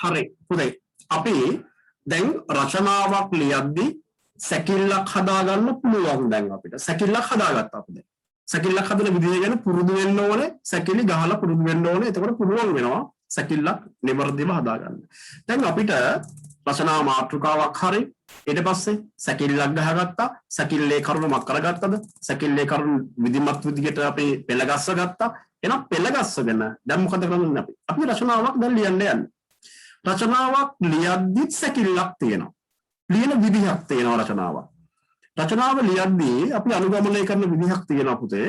හරි පුතේ අපි දැන් රචනාවක් ලියද්දී සැකිල්ලක් හදාගන්න පුළුවන් දැන් අපිට සැකිල්ලක් හදාගත්තා අපි දැන් සැකිල්ලක් හදන විදිය ගැන පුරුදු වෙන්න ඕනේ සැකිලි ගහලා පුරුදු වෙන්න ඕනේ එතකොට පුළුවන් වෙනවා සැකිල්ලක් නිවර්දිව හදාගන්න දැන් අපිට රචනා මාතෘකාවක් හරි ඊට පස්සේ සැකිල්ලක් ගහගත්තා සැකිල්ලේ කරුණු මක් කරගත්තද සැකිල්ලේ කරුණු විධිමත් විදියට අපි පෙළ ගස්ස ගත්තා එහෙනම් පෙළ ගස්සගෙන දැන් මොකද කරන්නේ අපි රචනාවක් දැන් ලියන්න යන්නේ රචනාවක් ලියද්දිත් සැකිල්ලක් තියෙනවා ලියන විදිහක් තියෙනවා රචනාව ලියද්දී අපි අනුගමනය කරන විදිහක් තියෙනවා පුතේ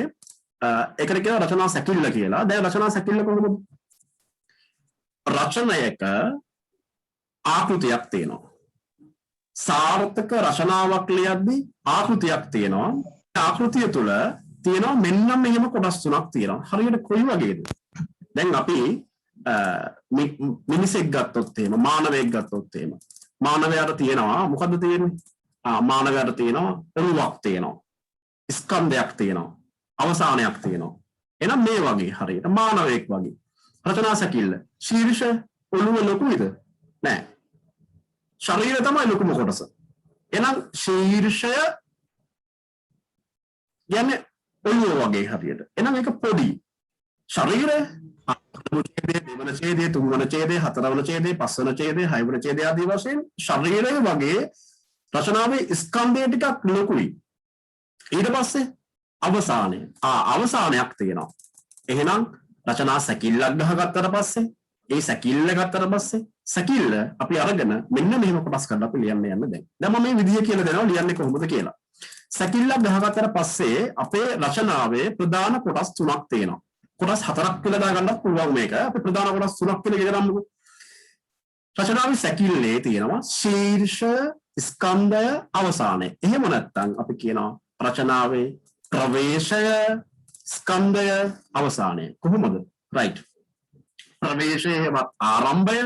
ඒකට කියනවා රචනා සැකිල්ල කියලා දැන් රචනා සැකිල්ල කොහොමද රචනයක ආකෘතියක් තියෙනවා සාර්ථක රචනාවක් ලියද්දී ආකෘතියක් තියෙනවා ආකෘතිය තුල තියෙනවා මෙන්න මෙහෙම කොටස් තුනක් තියෙනවා හරියට කොයි වගේද දැන් අපි මිනිසෙක් ගත්තොත් එහෙම මානවයෙක් ගත්තොත් එහෙම මානවයාට තියෙනවා මොකද්ද තියෙන්නේ මානවයාට තියෙනවා ඔළුවක් තියෙනවා ස්කන්ධයක් තියෙනවා අවසානයක් තියෙනවා එහෙනම් මේ වගේ හරියට මානවයෙක් වගේ රචනා සැකිල්ල ශීර්ෂ ඔළුව ලොකුයිද නෑ ශරීරය තමයි ලොකුම කොටස එහෙනම් ශීර්ෂය යන්නේ ඔළුව වගේ හරියට එහෙනම් ඒක පොඩි ශරීරය දෙවන ඡේදය තුන්වන ඡේදය හතරවන ඡේදය පස්වන ඡේදය හයවන ඡේදය ආදී වශයෙන් ශරීරය වගේ රචනාවේ ස්කන්ධය ටිකක් ලොකුයි ඊට පස්සේ අවසානයක් තියෙනවා එහෙනම් රචනා සැකිල්ලක් ගහගත්තට පස්සේ ඒ සැකිල්ල ගත්තට පස්සේ සැකිල්ල අපි අරගෙන මෙන්න මෙහෙම කොටස් කරලා අපි ලියන්න යන්න දැන් මම මේ විදිය කියලා දෙනවා ලියන්නේ කොහොමද කියලා සැකිල්ලක් ගහගත්තට පස්සේ අපේ රචනාවේ ප්‍රධාන කොටස් තුනක් තියෙනවා කොටස් හතරක් කියලා දාගන්නත් පුළුවන් මේක අපි ප්‍රධාන කොටස් තුනක් කියලා කියනමුකෝ රචනාවේ සැකිල්ලේ තියෙනවා ශීර්ෂ ස්කන්ධය අවසානය එහෙම නැත්නම් අපි කියනවා රචනාවේ ප්‍රවේශය ස්කන්ධය අවසානය කොහොමද right ප්‍රවේශයේවත් ආරම්භය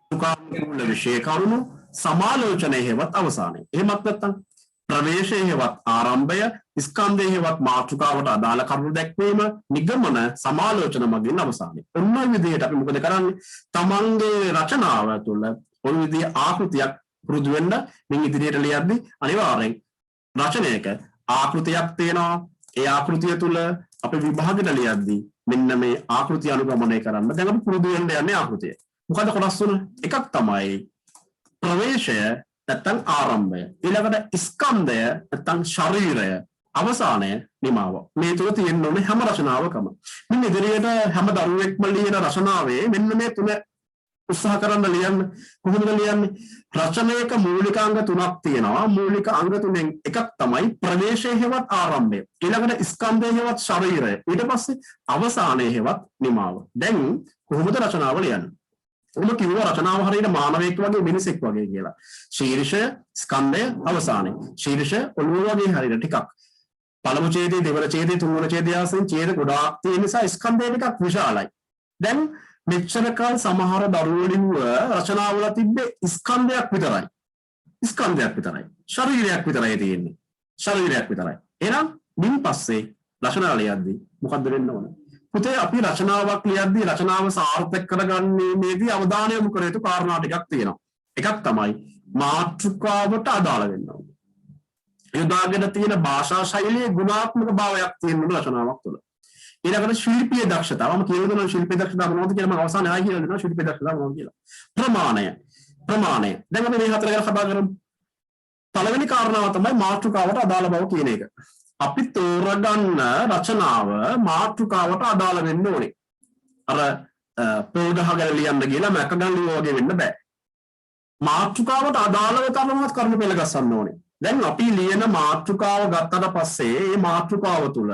සුඛාංගුල විශේෂ කරුණු සමාලෝචනයේවත් අවසානය එහෙමත් නැත්නම් ප්‍රවේශයේවත් ආරම්භය ස්කන්ධයේවත් මාතෘකාවට අදාළ කරුණු දැක්වීම නිගමන සමාලෝචන මගින් අවසානය ඔන්න ඔය විදිහට අපි මොකද කරන්නේ තමන්ගේ රචනාව තුළ ඔය විදිහේ ආකෘතියක් පුරුදු වෙන්න මින් ඉදිරියට ලියද්දී අනිවාර්යෙන් රචනයක ආකෘතියක් තියෙනවා ඒ ආකෘතිය තුළ අපි විභාගෙට ලියද්දී මෙන්න මේ ආකෘතිය අනුගමනය කරන්න දැන් අපි පුරුදු වෙන්න යන්නේ ආකෘතිය මොකද කොටස් තුන එකක් තමයි ප්‍රවේශය නැත්නම් ආරම්භය ඊළඟට ස්කන්ධය නැත්නම් ශරීරය අවසානය නිමාව මේ තුන තියෙන්න ඕනේ හැම රචනාවකම මෙන්න ඉදිරියට හැම දරුවෙක්ම ලියන රචනාවේ මෙන්න මේ තුන උත්සාහ කරන්න ලියන්න කොහොමද ලියන්නේ රචනයක මූලික අංග තුනක් තියෙනවා මූලික අංග තුනෙන් එකක් තමයි ප්‍රවේශයේවත් ආරම්භය ඊළඟට ස්කන්ධයේවත් ශරීරය ඊට පස්සේ අවසානයේවත් නිමාව දැන් කොහොමද රචනාව ලියන්නේ ඔබ කිව්වා රචනාව හරියට මානවයෙක් වගේ මිනිසෙක් වගේ කියලා ශීර්ෂය ස්කන්ධය අවසානය ශීර්ෂ ඔළුව වගේ හරියට ටිකක් පළමු ඡේදයේ දෙවන ඡේදයේ තුන්වන ඡේදය ආසෙන් ඡේද ගොඩාක් තියෙන නිසා ස්කන්ධය ටිකක් විශාලයි දැන් මෙච්චර කාල සමහර දරුවෝ ලිව්ව රචනාවල තිබ්බේ ස්කන්ධයක් විතරයි ශරීරයක් විතරයි තියෙන්නේ ශරීරයක් විතරයි එහෙනම් මින් පස්සේ රචනාව ලියද්දී මොකද්ද වෙන්න ඕන පුතේ අපි රචනාවක් ලියද්දී රචනාව සාර්ථක කරගන්නේදී අවධානය යොමු කර යුතු කාරණා ටිකක් තියෙනවා එකක් තමයි මාතෘකාවට අදාළ වෙන්න ඕන යොදාගෙන තියෙන භාෂා ශෛලියේ ගුණාත්මක භාවයක් තියෙන රචනාවක් තුළ ඊළඟට ශිල්පීය දක්ෂතාව මම කියනවා නම් ශිල්පීය දක්ෂතාව මොනවද කියලා මම අවසානයේ ආයි කියලා දෙනවා ශිල්පීය දක්ෂතාව මොනවද කියලා ප්‍රමාණය දැන් අපි මේ හතර ගැන කතා කරමු පළවෙනි කාරණාව තමයි මාතෘකාවට අදාළ බව කියන එක අපි තෝරගන්න රචනාව මාතෘකාවට අදාළ වෙන්න ඕනේ අර පොල් ගහගෙන ලියන්න කියලා මැක ගන්න වගේ වෙන්න බෑ මාතෘකාවට අදාළව තමයි කර්ම පෙළ ගස්සන්න ඕනේ දැන් අපි ලියන මාතෘකාව ගත්තට පස්සේ මේ මාතෘකාව තුළ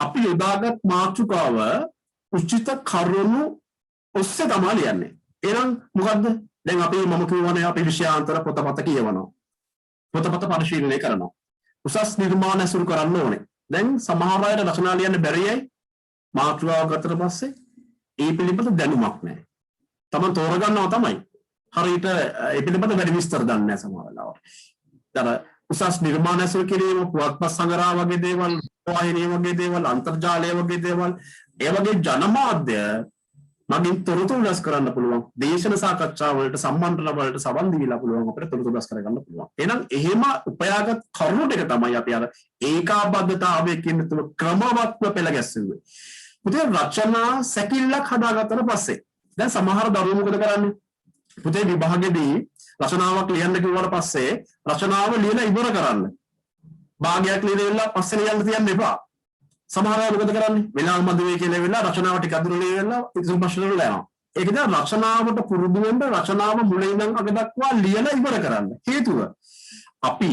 අපි යොදාගත් මාතෘකාව උචිත කරුණු ඔස්සේ තමයි ලියන්නේ. එහෙනම් මොකද්ද? දැන් අපි මම කියවනේ අපි විෂයාන්තර පොතපත කියවනවා. පොතපත පරිශීලනය කරනවා. උසස් නිර්මාණ ඇසුරු කරන්න ඕනේ. දැන් සමහර අයට රචනා ලියන්න බැරියයි මාතෘකාව ගත්තට පස්සේ ඒ පිළිබඳ දැනුමක් නැහැ. තමන් තෝරගන්නවා තමයි. හරියට ඒ පිළිබඳ වැඩි විස්තර දන්නේ නැහැ සමහර වෙලාවට. උසස් නිර්මාණ ඇසුරු කිරීම පුවත්පත් සංග්‍රහ වගේ දේවල් වාහිනිය වගේ දේවල් අන්තර්ජාලය වගේ දේවල් ඒ වගේ ජනමාධ්‍ය මගින් තොරතුරු රැස් කරන්න පුළුවන්. දේශන සාකච්ඡා වලට සම්මන්ත්‍රණ වලට සවන් දීලා පුළුවන් අපිට තොරතුරු රැස් කරගන්න පුළුවන්. එහෙනම් එහෙම උපයාගත් කරුණු ටික තමයි අපි අර ඒකාබද්ධතාවය කියන තුන ක්‍රමවත්ව පෙළ ගැස්සුවේ. පුතේ රචනා සැකිල්ලක් හදාගත්තට පස්සේ දැන් සමහර දරුවෝ මොකද කරන්නේ? පුතේ විභාගෙදී රචනාවක් ලියන්න කිව්වට පස්සේ රචනාව ලියලා ඉවර කරන්න. භාගයක් ලියලා පස්සේ ලියන්න තියන්න එපා. සමහර අය මොකද කරන්නේ? වෙලාව මදි වෙයි කියලා වෙලා රචනාව ටික අඳුර ලියලා ඉතින් ප්‍රශ්න වල යනවා. ඒකද රචනාවට පුරුදු වෙන්න රචනාව මුල ඉඳන් අග දක්වා ලියලා ඉවර කරන්න. හේතුව අපි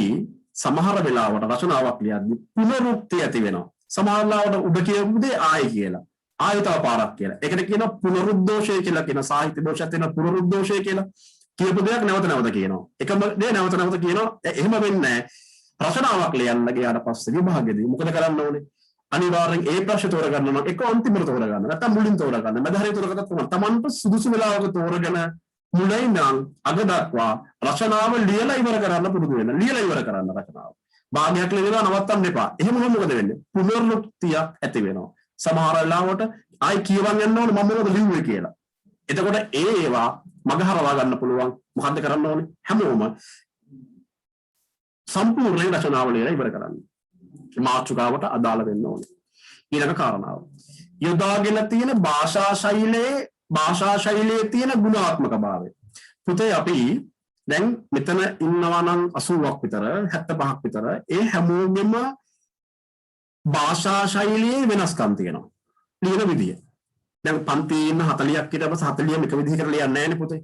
සමහර වෙලාවට රචනාවක් ලියද්දී පුනරුක්ති ඇති වෙනවා. සමහර වෙලාවට උඩ කියපු දේ ආයි කියලා. ආයතව පාරක් කියලා. ඒකට කියනවා පුනරුද්දෝෂය කියලා කියන සාහිත්‍ය දෝෂයක් තියෙනවා පුනරුද්දෝෂය කියලා. කියපු දෙයක් නැවත නැවත කියනවා. එකම දේ නැවත නැවත කියනවා. එහෙම වෙන්නේ නැහැ. රචනාවක් ලියන්න ගියාට පස්සේ විභාගෙදී මොකද කරන්න ඕනේ? අනිවාර්යෙන් ඒ ප්‍රශ්න තෝරගන්න නම් එක අන්තිමට තෝරගන්න. නැත්නම් මුලින් තෝරගන්න. මැද හරිය තෝරගත්තත් කොහොමද? Tamanට සුදුසු වෙලාවක තෝරගෙන මුලින් ඉඳන් අග දක්වා රචනාව ලියලා ඉවර කරන්න පුරුදු වෙන්න. ලියලා ඉවර කරන්න රචනාව. භාගයක් ලියලා නවත්තන්න එපා. එහෙම වුණොත් මොකද වෙන්නේ? පුනරුක්තියක් ඇති වෙනවා. සමහර වෙලාවට ආයි කියවන්න යන්න ඕනේ මම මොකද ලිව්වේ කියලා. එතකොට ඒවා මගහරවා ගන්න පුළුවන්. මොකද්ද කරන්න ඕනේ? හැමෝම සම්පූර්ණ රචනාව ලියලා ඉවර කරන්න. මාතෘකාවට අදාළ වෙන්න ඕනේ. ඊළඟ කාරණාව. යොදාගෙන තියෙන භාෂා ශෛලියේ තියෙන ගුණාත්මක භාවය. පුතේ අපි දැන් මෙතන ඉන්නවා නම් 80ක් විතර 75ක් විතර ඒ හැමෝගෙම භාෂා ශෛලියේ වෙනස්කම් තියෙනවා. ලියන විදිය. දැන් පන්තියේ ඉන්න 40ක් ඊට පස්සේ 40ම එක විදිහකට ලියන්නේ නැහැ නේ පුතේ.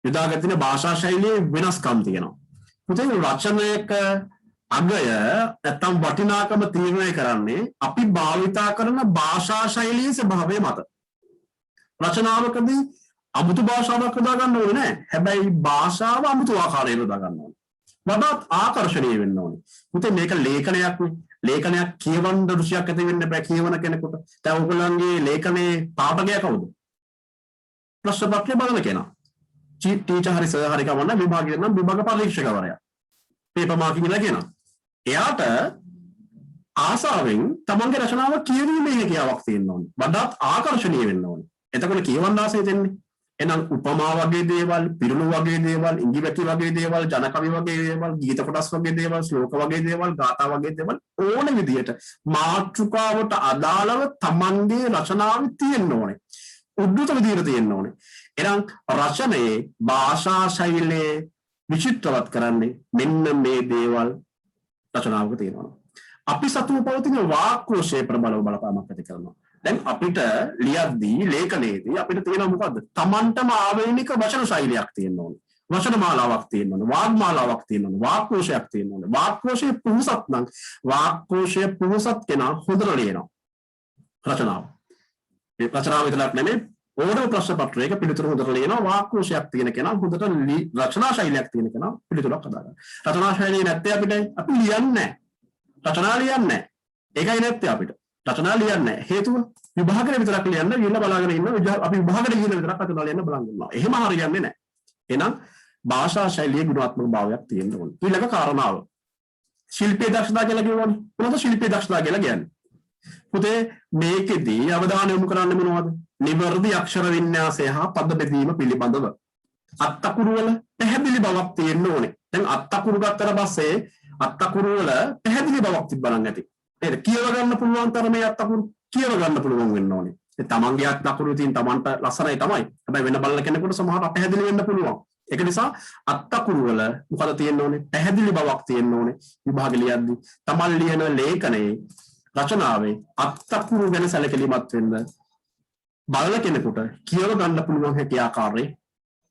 යොදාගෙන තියෙන භාෂා ශෛලියේ වෙනස්කම් තියෙනවා. පුතේ රචනයක අගය නැත්තම් වටිනාකම තීරණය කරන්නේ අපි භාවිතා කරන භාෂා ශෛලියේ ස්වභාවය මත. රචනාවකදී අමුතු භාෂාවක් යොදා ගන්න ඕනේ නැහැ. හැබැයි භාෂාව අමුතු ආකාරයෙන් යොදා ගන්න ඕනේ. වඩාත් ආකර්ෂණීය වෙන්න ඕනේ. පුතේ මේක ලේඛනයක් නේ. ලේඛනයක් කියවන්න රුචියක් ඇති වෙන්න බෑ කියවන කෙනෙකුට. දැන් ඔයගොල්ලන්ගේ ලේඛනයේ පාඨකයා කවුද? ප්‍රශ්න පත්‍රය බලන කෙනා. ටීචර් හරි සර් හරි කවන්න විභාගයේ නම් විභාග පරීක්ෂකවරයා. පේපර් මාකින් ඉලා කියනවා. එයාට ආසාවෙන් තමන්ගේ රචනාව කියවීමේ හැකියාවක් තියෙන්න ඕනේ. වඩාත් ආකර්ෂණීය වෙන්න ඕනේ. එතකොට කියවන්න ආසය දෙන්නේ. එහෙනම් උපමා වගේ දේවල්, පිරුණු වගේ දේවල්, ඉඟිවැටි වගේ දේවල්, ජනකවි වගේ දේවල්, ගීත කොටස් වගේ දේවල්, ශ්ලෝක වගේ දේවල්, ගාථා වගේ දේවල් ඕන විදියට මාතෘකාවට අදාළව තමන්ගේ රචනාවේ තියෙන්න ඕනේ. උද්දෘත විදියට තියෙන්න ඕනේ. එහෙනම් රචනයේ භාෂා ශෛලියේ විචිත්‍රවත් කරන්නේ මෙන්න මේ දේවල් රචනාවක තියෙනවා. අපි සතුව පවතින වාක් කෝෂයේ ප්‍රබලව බලපාමක් ඇති කරනවා. දැන් අපිට ලියද්දී ලේඛනයේදී අපිට තියෙනවා මොකද්ද? Tamanටම ආවේනික වචන ශෛලියක් තියෙන්න ඕනේ. වචන මාලාවක් තියෙන්න ඕනේ. වාග් මාලාවක් තියෙන්න ඕනේ. වාක් කෝෂයක් තියෙන්න ඕනේ. වාක් කෝෂයේ පුහුසත් නම් වාක් කෝෂයේ පුහුසත් කෙනා හොඳට ලියනවා. රචනාව. මේ රචනාව විතරක් නෙමෙයි ඕනම ප්‍රශ්න පත්‍රයක පිළිතුරු හොඳට ලියනවා. වාක් කෝෂයක් තියෙන කෙනා හොඳට රචනා ශෛලියක් තියෙන කෙනා පිළිතුරක් හදාගන්නවා. රචනා ශෛලිය නැත්නම් අපි ලියන්නේ නැහැ. රචනා ලියන්නේ නැහැ. ඒකයි නැත්තේ අපිට. රචනා ලියන්නේ නැහැ. හේතුව විභාගෙට විතරක් ලියන්න ගිහිල්ලා බලාගෙන ඉන්න අපි විභාගෙට ගිහිල්ලා විතරක් රචනා ලියන්න බලන් ඉන්නවා. එහෙම හරියන්නේ නැහැ. එහෙනම් භාෂා ශෛලියේ ගුණාත්මක භාවයක් තියෙන්න ඕනේ. ඊළඟ කාරණාව. ශිල්පීය දක්ෂතා කියලා කියවනේ. මොනවද ශිල්පීය දක්ෂතා කියලා කියන්නේ? පුතේ මේකෙදී අවධානය යොමු කරන්නේ මොනවද? නිවර්දි අක්ෂර වින්‍යාසය හා පද බෙදීම පිළිබඳව. අත්තකුරු වල පැහැදිලි බවක් තියෙන්න ඕනේ. දැන් අත්තකුරු ගත්තට පස්සේ අත්තකුරු වල පැහැදිලි බවක් තිබ්බනම් ඇති. නේද? කියව ගන්න පුළුවන් තරමේ අත්තකුරු කියව ගන්න පුළුවන් වෙන්න ඕනේ. ඒ තමන්ගේ අත්තකුරු තියෙන තමන්ට ලස්සනයි තමයි. හැබැයි වෙන බලන කෙනෙකුට සමහරවිට අපැහැදිලි වෙන්න පුළුවන්. ඒක නිසා අත්තකුරු වල මොකද තියෙන්න ඕනේ? පැහැදිලි බවක් තියෙන්න ඕනේ. විභාග ලියද්දී තමන් ලියන ලේඛනයේ රචනාවේ අත්තකුරු ගැන සැලකිලිමත් වෙන්න බලන කෙනෙකුට කියව ගන්න පුළුවන් හැකි ආකාරයේ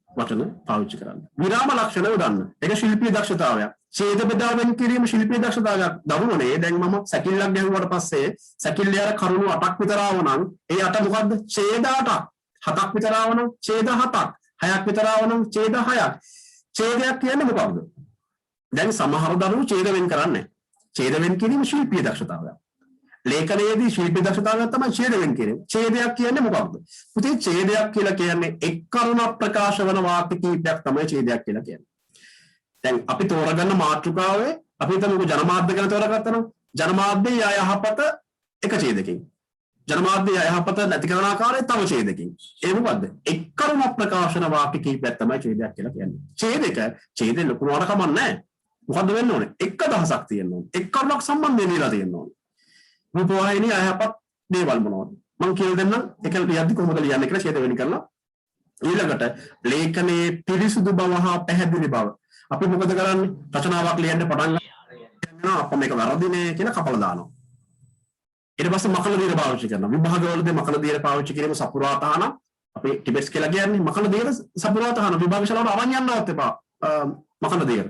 වචන පාවිච්චි කරන්න. විරාම ලක්ෂණ යොදන්න. ඒක ශිල්පීය දක්ෂතාවයක්. ඡේද බෙදාවෙන් කිරීම ශිල්පීය දක්ෂතාවයක්. දරුවනේ දැන් මම සැකිල්ලක් ගැහුවාට පස්සේ සැකිල්ලේ අර කරුණු 8ක් විතර ආවනම් ඒ 8 මොකද්ද? ඡේද 8ක්. 7ක් විතර ආවනම් ඡේද 7ක්. 6ක් විතර ආවනම් ඡේද 6ක්. ඡේදයක් කියන්නේ මොකක්ද? දැන් සමහර දරුවෝ ඡේද වෙන් කරන්නේ. ඡේද වෙන් කිරීම ශිල්පීය දක්ෂතාවයක්. ලේඛනයේදී ශිල්පීය දක්ෂතාවයක් තමයි ඡේද වෙන් කිරීම. ඡේදයක් කියන්නේ මොකක්ද? පුතේ ඡේදයක් කියලා කියන්නේ එක් කරුණක් ප්‍රකාශ වන වාක්‍ය කීපයක් තමයි ඡේදයක් කියලා කියන්නේ. දැන් අපි තෝරගන්න මාතෘකාවේ අපි හිතමුකෝ ජනමාධ්‍ය ගැන තෝරගත්තා නම් ජනමාධ්‍යයේ යහපත එක ඡේදකින්. ජනමාධ්‍ය යහපත නැති කරන ආකාරය තව ඡේදකින්. ඒ මොකද්ද? එක් කරුණ ප්‍රකාශන වාක්‍ය කීපයක් තමයි ඡේදයක් කියලා කියන්නේ. ඡේදේ ලොකු වරක් කමන්නේ. මොකද්ද වෙන්න ඕනේ? එක දහසක් තියෙන්න ඕනේ. එක් කරුණක් සම්බන්ධයෙන් දීලා තියෙන්න ඕනේ. රූපවාහිනිය අයහපත් දේවල් මොනවද? මම කියලා දෙන්නම්. ඒක ලියද්දි කොහොමද ලියන්නේ කියලා ඡේද වෙනි කරලා. ඊළඟට ලේඛනයේ පිරිසුදු බව හා පැහැදිලි බව. අපි මොකද කරන්නේ? රචනාවක් ලියන්න පටන් ගන්නවා. අප මේක වැරදිනේ කියලා කපලා දානවා. ඊට පස්සේ මකල දියර පාවිච්චි කරනවා. විභාගවලදී මකල දියර පාවිච්චි කිරීම සපුරා තහනම්. අපි ටිබෙට්ස් කියලා කියන්නේ මකල දියර සපුරා තහනම් විභාග ශාලාවට අරන් යන්නවත් එපා. මකල දියර.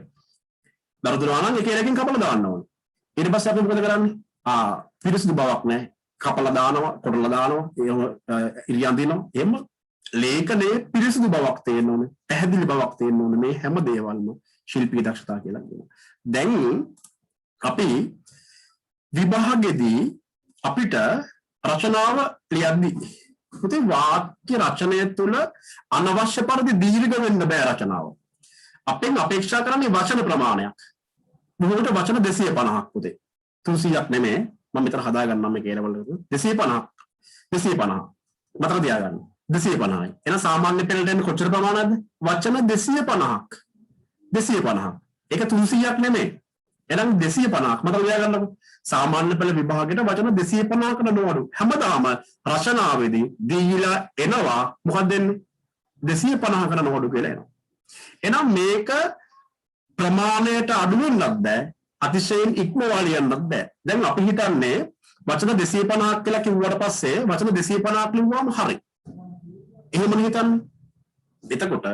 දරුදුනා නම් එක එකකින් කපලා දාන්න ඕනේ. ඊට පස්සේ අපි මොකද කරන්නේ? පිරිසුදු බවක් නැහැ. කපලා දානවා, කොටලා දානවා, එහෙම ඉරියන් දිනවා. එහෙම ලේඛනයේ පිරිසුදු බවක් තියෙන්න ඕනේ. පැහැදිලි බවක් තියෙන්න ඕනේ. මේ හැම දේවල්ම ශිල්පීය දක්ෂතාව කියලා කියනවා. දැන් අපි විභාගෙදී අපිට රචනාව ලියද්දී පුතේ වාක්‍ය රචනය තුළ අනවශ්‍ය පරිදි දීර්ඝ වෙන්න බෑ රචනාව. අපෙන් අපේක්ෂා කරන්නේ වචන ප්‍රමාණයක්. මොහොතට වචන 250ක් පුතේ. 300ක් නෙමෙයි. මම මෙතන හදා ගන්නම් මේ කේරවල 250 මතක තියාගන්න. 250යි. එහෙනම් සාමාන්‍ය පෙළට එන්නේ කොච්චර ප්‍රමාණයක්ද? වචන 250ක්. 250ක්. ඒක 300ක් නෙමෙයි. එහෙනම් 250ක් මතක තියාගන්නකො. සාමාන්‍ය පෙළ විභාගයට වචන 250කට නොඅඩු. හැමදාම රචනාවේදී දීලා එනවා මොකක්ද දෙන්නේ? 250කට නොඅඩු කියලා එනවා. එහෙනම් මේක ප්‍රමාණයට අඩු වෙන්නත් බෑ. අතිශයින් ඉක්මවා ලියන්නත් බෑ. දැන් අපි හිතන්නේ වචන 250ක් කියලා කිව්වට පස්සේ වචන 250ක් ලිව්වම හරි. එහෙමනේ හිතන්නේ. එතකොට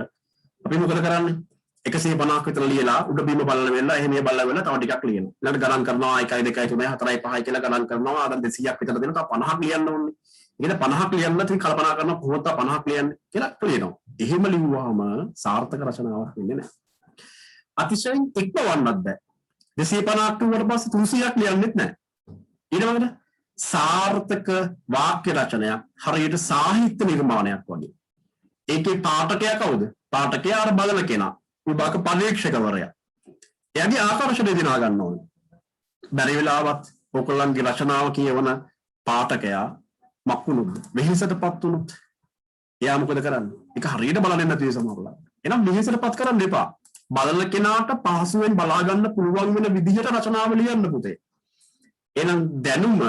අපි මොකද කරන්නේ? 150ක් විතර ලියලා උඩ බිම බලන වෙලා එහෙම බලලා වෙලා තව ටිකක් ලියනවා. ඊළඟට ගණන් කරනවා 1 2 3 4 5 කියලා ගණන් කරනවා. ආදන් 200ක් විතර දෙනවා. තව 50ක් ලියන්න ඕනේ. ඊට 50ක් ලියන්න ඉතින් කල්පනා කරනවා කොහොමද 50ක් ලියන්නේ කියලා ලියනවා. එහෙම ලිව්වහම සාර්ථක රචනාවක් වෙන්නේ නැහැ. අතිශයින් ඉක්මවන්නත් බෑ. 250ක් කිව්වට පස්සේ 300ක් ලියන්නෙත් නැහැ. ඊළඟට සාර්ථක වාක්‍ය රචනයක් හරියට සාහිත්‍ය නිර්මාණයක් වගේ. ඒකේ පාඨකයා කවුද? පාඨකයා අර බලන කෙනා. විභාග පරීක්ෂකවරයා. එයාගේ ආකර්ෂණය දිනා ගන්න ඕනේ. බැරි වෙලාවත් ඔයගොල්ලන්ගේ රචනාව කියවන පාඨකයා මක්කුණුත් වෙහෙසටපත් වුණොත් එයා මොකද කරන්නේ? ඒක හරියට බලන්නේ නැති සමහරවල්. එහෙනම් වෙහෙසටපත් කරන්න එපා. බලන කෙනාට පහසුවෙන් බලා ගන්න පුළුවන් වෙන විදිහට රචනාව ලියන්න පුතේ. එහෙනම් දැනුම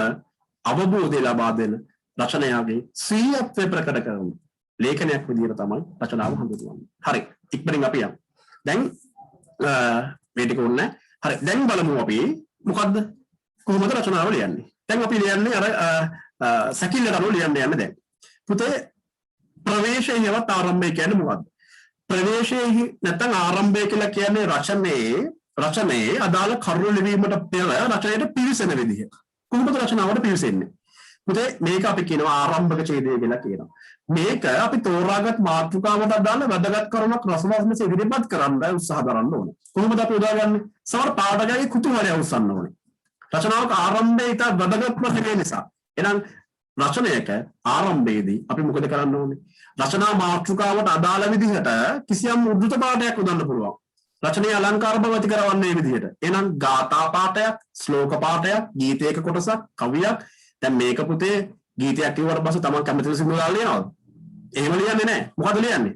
අවබෝධය ලබා දෙන රචනයාගේ ස්වීයත්වය ප්‍රකට කරන ලේඛනයක් විදිහට තමයි රචනාව හඳුන්වන්නේ. හරි. ඉක්මනින් අපි යමු. දැන් මේ ටික ඕනේ. හරි. දැන් බලමු අපි මොකද්ද කොහොමද රචනාව ලියන්නේ. දැන් අපි ලියන්නේ අර සැකිල්ලට අනුව ලියන්න යන්නේ දැන්. පුතේ ප්‍රවේශයේවත් ආරම්භය කියන්නේ මොකද්ද? ප්‍රවේශයේ නැත්නම් ආරම්භය කියලා කියන්නේ රචනයේ අදාළ කරුණු ලිවීමට පෙර රචනයට පිවිසෙන විදිහ. කොහොමද රචනාවට පිවිසෙන්නේ? පුතේ මේක අපි කියනවා ආරම්භක ඡේදය කියලා කියනවා. මේක අපි තෝරාගත් මාතෘකාවට අදාළ වැදගත් කරුණක් රසවාසනසේ ඉදිරිපත් කරන්න උත්සාහ කරන්න ඕනේ. කොහොමද අපි උදාගන්නේ? සමහර පාඨකයාගේ කුතුහලය උස්සන්න ඕනේ. රචනාවක ආරම්භයේ ඉත වැදගත්ම දේ නිසා. එහෙනම් රචනයක ආරම්භයේදී අපි මොකද කරන්න ඕනේ? රචනා මාතෘකාවට අදාළ විදිහට කිසියම් උද්දෘත පාඨයක් උදන්න පුළුවන්. රචනයේ අලංකාර බව ඇති කරවන්නේ විදිහට. එහෙනම් ගාථා පාඨයක්, ශ්ලෝක පාඨයක්, ගීතයක කොටසක්, කවියක්. දැන් මේක පුතේ ගීතයක් කියුවට පස්සේ තමන් කැමති සිංහල ලියනවද? එහෙම ලියන්නේ නැහැ. මොකද ලියන්නේ?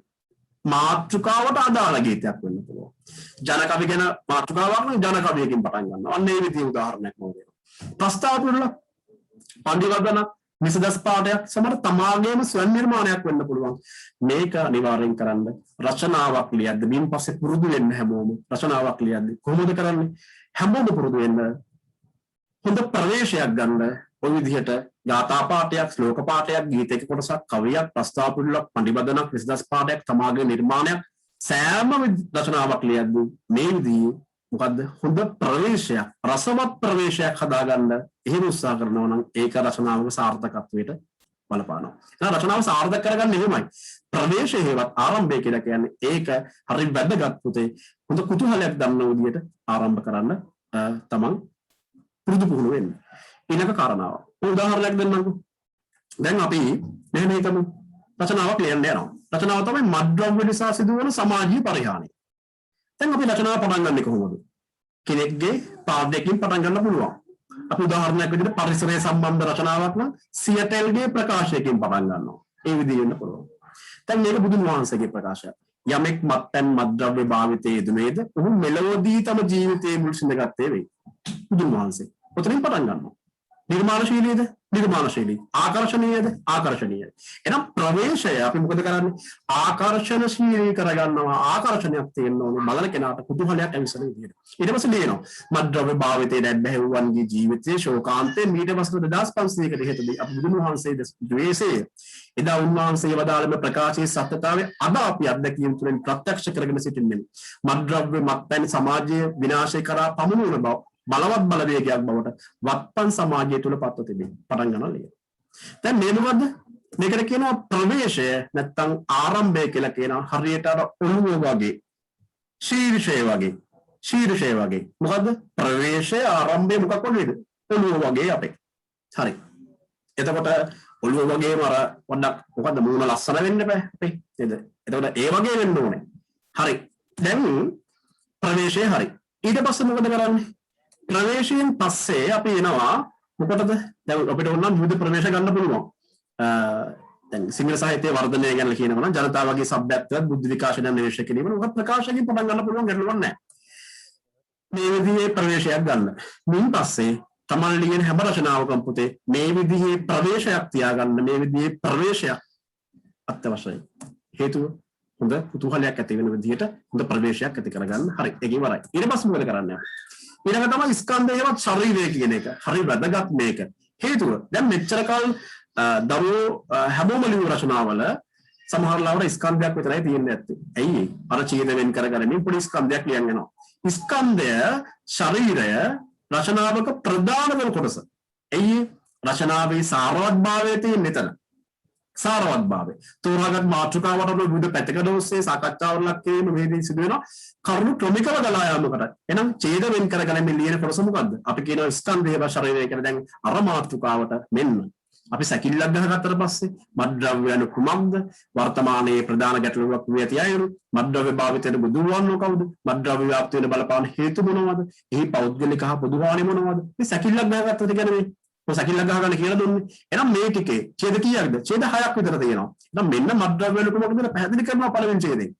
මාතෘකාවට අදාළ ගීතයක් වෙන්න පුළුවන්. ජන කවි ගැන මාතෘකාවක් නම් ජන කවියකින් පටන් ගන්නවා. අන්න ඒ විදිහේ උදාහරණයක් මම දෙනවා. ප්‍රස්තාව පුරුල පඬිවදන නිසදස් පාඩයක් සමහර තමාගේම ස්වයං නිර්මාණයක් වෙන්න පුළුවන්. මේක අනිවාර්යෙන් කරන්න රචනාවක් ලියද්දී මින් පස්සේ පුරුදු වෙන්න හැමෝම රචනාවක් ලියද්දී කොහොමද කරන්නේ? හැමෝම පුරුදු වෙන්න හොඳ ප්‍රවේශයක් ගන්න. ඔය විදිහට ගාථා පාඨයක්, ශ්ලෝක පාඨයක්, ගීතයක කොටසක්, කවියක්, ප්‍රස්තාව පුරුලක්, පඬිවදනක්, නිසදස් පාඩයක් තමාගේ නිර්මාණයක් සෑම රචනාවක් ලියද්දී මේ විදිහේ මොකද්ද හොඳ ප්‍රවේශයක්, රසවත් ප්‍රවේශයක් හදාගන්න එහෙම උත්සාහ කරනවා නම් ඒක රචනාවක සාර්ථකත්වයට බලපානවා. එහෙනම් රචනාව සාර්ථක කරගන්න එහෙමයි. ප්‍රවේශයේවත් ආරම්භය කියලා කියන්නේ ඒක හරි වැදගත් පුතේ. හොඳ කුතුහලයක් ගන්න විදිහට ආරම්භ කරන්න තමන් පුරුදු පුහුණු වෙන්න. ඊළඟ කාරණාව. උදාහරණයක් දෙන්නම්කෝ. දැන් අපි මෙහෙම හිතමු. රචනාවක් ලියන්න යනවා. රචනාව තමයි මත්ද්‍රව්‍ය නිසා සිදුවන සමාජීය පරිහානිය. දැන් අපි රචනාව පටන් ගන්නෙ කොහොමද? කෙනෙක්ගේ පාඩයකින් පටන් ගන්න පුළුවන්. අපි උදාහරණයක් විදිහට පරිසරය සම්බන්ධ රචනාවක් නම් සියතෙල්ගේ ප්‍රකාශයකින් පටන් ගන්නවා. ඒ විදිහ වෙන්න පුළුවන්. දැන් මේක බුදුන් වහන්සේගේ ප්‍රකාශයක්. යමෙක් මත්පැන් මත්ද්‍රව්‍ය භාවිතයේ යෙදුනේද ඔහු මෙලොවදී තම ජීවිතයේ මුල් සිඳගත්තේ වෙයි. බුදුන් වහන්සේ. ඔතනින් පටන් ගන්නවා. නිර්මාණශීලීද? නිර්මාණශීලී. ආකර්ෂණීයද? ආකර්ෂණීයයි. එහෙනම් ප්‍රවේශය අපි මොකද කරන්නේ? ආකර්ෂණශීලී කරගන්නවා. ආකර්ෂණයක් තියෙන්න ඕනේ. බලන කෙනාට කුතුහලයක් ඇවිස්සන විදියට. ඊට පස්සේ ලියනවා. මත්ද්‍රව්‍ය භාවිතයේ දැබ්බැහි වූවන්ගේ ජීවිතයේ ශෝකාන්තේ මීට වසර 2500කට ඉහතදී අපි බුදුන් වහන්සේ ද්වේෂය එදා උන්වහන්සේ වදාළම ප්‍රකාශයේ සත්‍යතාවය අද අපි අත්දැකීම් තුළින් ප්‍රත්‍යක්ෂ කරගෙන සිටින්නේ. මත්ද්‍රව්‍ය මත්පැන් සමාජයේ විනාශය කරා පමුණුවන බව බලවත් බලවේගයක් බවට වත්පන් සමාජය තුළ පත්ව තිබේ. පටන් ගන්නවා ලියන. දැන් මේ මොකද්ද? මේකට කියනවා ප්‍රවේශය නැත්නම් ආරම්භය කියලා කියනවා. හරියට අර ඔළුව වගේ ශීර්ෂය වගේ. මොකද්ද? ප්‍රවේශය ආරම්භය මොකක් වගේද? ඔළුව වගේ අපේ. හරි. එතකොට ඔළුව වගේම අර පොඩ්ඩක් මොකද්ද මූණ ලස්සන වෙන්න බෑ අපේ නේද? එතකොට ඒ වගේ වෙන්න ඕනේ. හරි. දැන් ප්‍රවේශය හරි. ඊට පස්සේ මොකද කරන්නේ? ප්‍රවේශයෙන් පස්සේ අපි එනවා මොකටද? දැන් අපිට ඕන නම් විවිධ ප්‍රවේශ ගන්න පුළුවන්. දැන් සිංහල සාහිත්‍යයේ වර්ධනය ගැන කියනවා නම් ජනතාවගේ සભ્યත්වයක් බුද්ධ විකාශනය නිවේශ කිරීම මොකක් ප්‍රකාශකකින් පටන් ගන්න පුළුවන් ගැටලුවක් නැහැ. මේ විදිහේ ප්‍රවේශයක් ගන්න. මින් පස්සේ තමන් ලියන හැම රචනාවකම පුතේ මේ විදිහේ ප්‍රවේශයක් තියාගන්න මේ විදිහේ ප්‍රවේශයක් අත්‍යවශ්‍යයි. හේතුව හොඳ කුතුහලයක් ඇති වෙන විදිහට හොඳ ප්‍රවේශයක් ඇති කරගන්න. හරි. ඒක ඉවරයි. ඊට පස්සේ මොකද කරන්නේ? ඊළඟ තමයි ස්කන්ධයවත් ශරීරය කියන එක. හරි වැදගත් මේක. හේතුව දැන් මෙච්චර කල් දරුවෝ හැමෝම ලියු රචනාවල සමහර ලාවට ස්කන්ධයක් විතරයි තියෙන්නේ නැත්තේ. ඇයි ඒ? අර ඡේද වෙන් කරගන්නේ පොඩි ස්කන්ධයක් ලියන් යනවා. ස්කන්ධය ශරීරය රචනාවක ප්‍රධාන වෙන කොටස. ඇයි රචනාවේ සාරවත්භාවය තියෙන්නේ එතන. සාරවත්භාවය. තෝරාගත් මාතෘකාවට විවිධ පැතිකඩ ඔස්සේ සාකච්ඡාවල ලක් කිරීම මේදී සිදු වෙනවා. කරුණු ක්‍රමිකව ගලා යාමකට. එහෙනම් ඡේද වෙන් කරගෙන මේ ලියන කොටස මොකද්ද? අපි කියනවා ස්කන්ධය ශරීරය කියලා. දැන් අර මාතෘකාවට මෙන්න අපි සැකිල්ලක් ගහගත්තට පස්සේ මත්ද්‍රව්‍ය යන කුමක්ද? වර්තමානයේ ප්‍රධාන ගැටලුවක් වී ඇති අයුරු. මත්ද්‍රව්‍ය භාවිතයට බුදුන් වහන්සේ කවුද? මත්ද්‍රව්‍ය ව්‍යාප්ති වෙන බලපාන හේතු මොනවද? එහි පෞද්ගලික හා පොදු හානි මොනවද? මේ සැකිල්ලක් ගහගත්තද කියන්නේ මේ ඔය සැකිල්ලක් ගහගන්න කියලා දුන්නේ. එහෙනම් මේ ටිකේ ඡේද කීයක්ද? ඡේද 6ක් විතර තියෙනවා. එහෙනම් මෙන්න මත්ද්‍රව්‍ය වල කුමක්ද කියලා පැහැදිලි කරනවා පළවෙනි ඡේදයෙන්.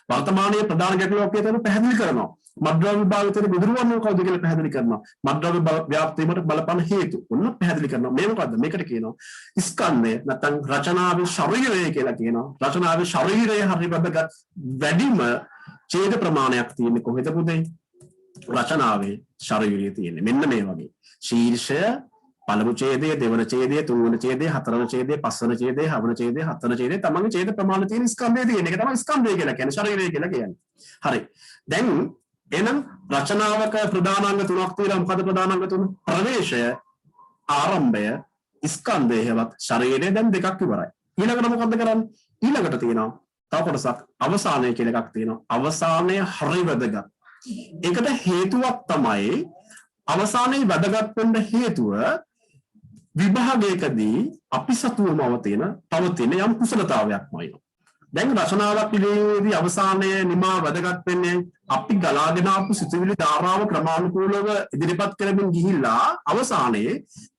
වර්තමානයේ ප්‍රධාන ගැටලුවක් කියන පැහැදිලි කරනවා. මත්ද්‍රව්‍ය භාවිතයට බුදුන් වහන්සේ කවුද කියලා පැහැදිලි කරනවා. මත්ද්‍රව්‍ය ව්‍යාප්තියට බලපාන හේතු ඔන්න පැහැදිලි කරනවා. මේ මොකද්ද? මේකට කියනවා ස්කන්ධය නැත්නම් රචනාවේ ශරීරය කියලා කියනවා. රචනාවේ ශරීරය හරි වැදගත් වැඩිම ඡේද ප්‍රමාණයක් තියෙන්නේ කොහෙද පුතේ? රචනාවේ ශරීරය තියෙන්නේ. මෙන්න මේ වගේ. ශීර්ෂය පළමු ඡේදය, දෙවන ඡේදය, තුන්වන ඡේදය, හතරවන ඡේදය, පස්වන ඡේදය, හවන ඡේදය, හත්වන ඡේදය තමන්ගේ ඡේද ප්‍රමාණ තියෙන ස්කන්ධය තියෙන එක තමයි ස්කන්ධය කියලා කියන්නේ. ශරීරය කියලා කියන්නේ. හරි. දැන් එහෙනම් රචනාවක ප්‍රධානාංග තුනක් තියෙනවා. මොකද ප්‍රධානාංග තුන? ප්‍රවේශය, ආරම්භය, ස්කන්ධය හෙවත් ශරීරය. දැන් දෙකක් ඉවරයි. ඊළඟට මොකද්ද කරන්නේ? ඊළඟට තියෙනවා තව කොටසක් අවසානය කියලා එකක් තියෙනවා. අවසානය හරි වැදගත්. ඒකට හේතුවක් තමයි අවසානයේ වැදගත් වෙන්න හේතුව විභාගයකදී අපි සතුවම පවතින යම් කුසලතාවයක්මයි. දැන් රචනාවක් පිළිදී අවසානයේ නිමා වැදගත් වෙන්නේ අපි ගලාගෙන ආපු සිතුවිලි ධාරාව ක්‍රමානුකූලව ඉදිරිපත් කරමින් ගිහිල්ලා අවසානයේ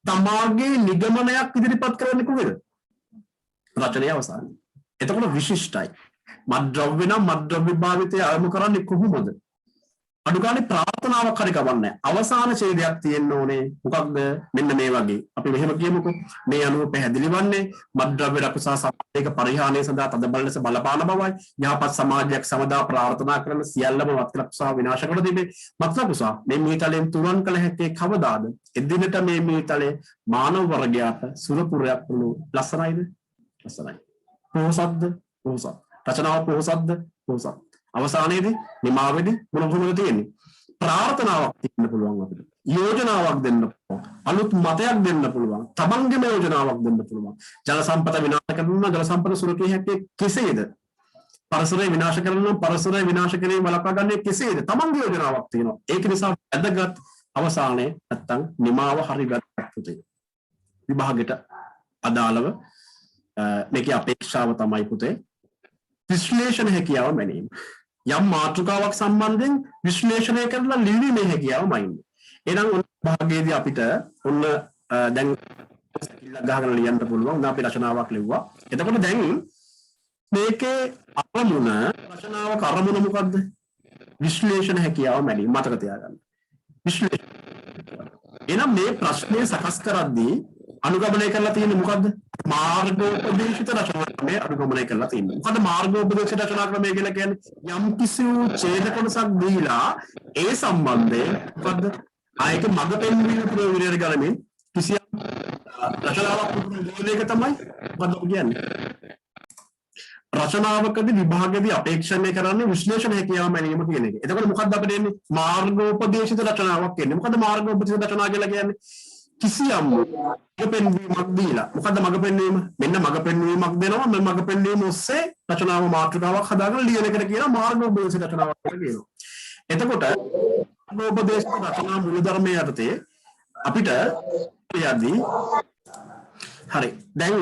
තමාගේ නිගමනයක් ඉදිරිපත් කරන්නේ කොහෙද? රචනයේ අවසානයේ. එතකොට විශිෂ්ටයි. මත්ද්‍රව්‍ය නම් මත්ද්‍රව්‍ය භාවිතය ආරම්භ කරන්නේ කොහොමද? අඩුගානේ ප්‍රාර්ථනාවක් හරි කවන්නේ. අවසාන ඡේදයක් තියෙන්න ඕනේ. මොකක්ද? මෙන්න මේ වගේ. අපි මෙහෙම කියමුකෝ. මේ අනුව පැහැදිලි වන්නේ මත්ද්‍රව්‍ය රකුසා සමාජයක පරිහානිය සඳහා තද බල ලෙස බලපාන බවයි. යහපත් සමාජයක් සමදා ප්‍රාර්ථනා කරන සියල්ලම මත්ලකුසා විනාශ කර තිබේ. මත්ලකුසා මේ මීතලෙන් තුරන් කළ හැකේ කවදාද? එදිනට මේ මීතලේ මානව වර්ගයාට සුරපුරයක් වුණු ලස්සනයිද? ලස්සනයි. පොහොසත්ද? පොහොසත්. රචනාව පොහොසත්ද? පොහොසත්. අවසානයේදී නිමාවේදී මොනවද තියෙන්නේ? ප්‍රාර්ථනාවක් දෙන්න පුළුවන් අපිට. යෝජනාවක් දෙන්න පුළුවන්. අලුත් මතයක් දෙන්න පුළුවන්. තමන්ගේම යෝජනාවක් දෙන්න පුළුවන්. ජල සම්පත විනාශ කරනවා ජල සම්පත සුරකිය හැකේ කෙසේද? පරිසරය විනාශ කරනවා පරිසරය විනාශ කිරීම වළක්වා ගන්නේ කෙසේද? තමන්ගේ යෝජනාවක් තියෙනවා. ඒක නිසා වැදගත් අවසානයේ නැත්තම් නිමාව හරි වැදගත් පුතේ. විභාගයට අදාළව මේකේ අපේක්ෂාව තමයි පුතේ විශ්ලේෂණ හැකියාව මැනීම. යම් මාතෘකාවක් සම්බන්ධයෙන් විශ්ලේෂණය කරලා ලිවීමේ හැකියාව මයින්. එහෙනම් භාගයේදී අපිට ඔන්න දැන් සැකිල්ලක් ගහගෙන ලියන්න පුළුවන්. අපි රචනාවක් ලිව්වා. එතකොට දැන් මේකේ අරමුණ රචනාවක අරමුණ මොකද්ද? විශ්ලේෂණ හැකියාව මැනීම මතක තියාගන්න. විශ්ලේෂණ. එහෙනම් මේ ප්‍රශ්නේ සකස් කරද්දී අනුගමනය කරලා තියෙන්නේ මොකද්ද? මාර්ගෝපදේශිත රචනා ක්‍රමය අනුගමනය කරලා තියෙනවා. මොකද මාර්ගෝපදේශිත රචනා ක්‍රමය කියලා කියන්නේ යම් කිසි ඡේද කොටසක් දීලා ඒ සම්බන්ධයෙන් මොකද්ද? ආයක මඟ පෙන්වීම ප්‍රයෝජනයට ගනිමින් කිසියම් රචනාවක් පුරුදු එක තමයි මොකද්ද කියන්නේ? රචනාවකදී විභාගයේදී අපේක්ෂණය කරන්නේ විශ්ලේෂණ හැකියාව මැනීම කියන එක. එතකොට මොකද්ද අපිට එන්නේ? මාර්ගෝපදේශිත රචනාවක් එන්නේ. මොකද මාර්ගෝපදේශිත රචනා කියලා කියන්නේ? කිසියම් මඟ පෙන්වීමක් දීලා. මොකද්ද මඟ පෙන්වීම? මෙන්න මඟ පෙන්වීමක් දෙනවා. මේ මඟ පෙන්වීම ඔස්සේ රචනාව මාතෘකාවක් හදාගෙන ලියන එකට කියනවා මාර්ගෝපදේශිත රචනාවක් කියලා කියනවා. එතකොට මාර්ගෝපදේශිත රචනා මූලධර්මයේ යටතේ අපිට යදී හරි. දැන්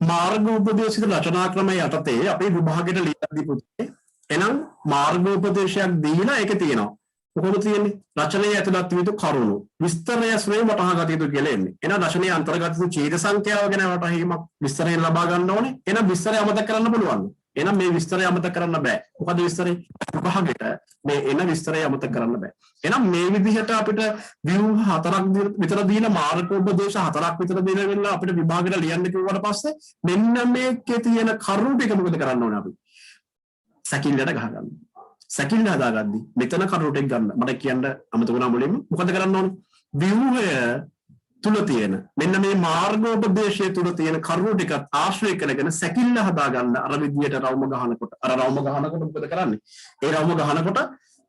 මාර්ගෝපදේශිත රචනා ක්‍රමය යටතේ අපේ විභාගයට ලියද්දී පුතේ එහෙනම් මාර්ගෝපදේශයක් දීලා ඒක තියෙනවා. කොහොමද තියෙන්නේ? රචනයේ ඇතුළත් වූ කරුණු විස්තරය ශ්‍රේ වටහා ගත යුතු කියලා එන්නේ. එහෙනම් රචනයේ අන්තර්ගත වූ ඡේද සංඛ්‍යාව ගැන වටහීමක් විස්තරයෙන් ලබා ගන්න ඕනේ. එහෙනම් විස්තරය අමතක කරන්න පුළුවන්. එහෙනම් මේ විස්තරය අමතක කරන්න බෑ. මොකද විස්තරය විභාගයට මේ එන විස්තරය අමතක කරන්න බෑ. එහෙනම් මේ විදිහට අපිට ව්‍යුහ හතරක් විතර දීලා මාර්ගෝපදේශ හතරක් විතර දීලා වෙනවා අපිට විභාගයට ලියන්න කිව්වට පස්සේ මෙන්න මේකේ තියෙන කරුණු ටික මොකද කරන්න ඕනේ අපි? සැකිල්ලට ගහගන්න. සැකිල්ල හදාගද්දි මෙතන කරුණු ටික ගන්න. මට කියන්න අමතක වුණා මුලින්ම. මොකද කරන්න ඕනේ? ව්‍යුහය තුල තියෙන මෙන්න මේ මාර්ගෝපදේශය තුල තියෙන කරුණු ටික ආශ්‍රය කරගෙන සැකිල්ල හදාගන්න අර විදියට රවුම ගහනකොට මොකද කරන්නේ? ඒ රවුම ගහනකොට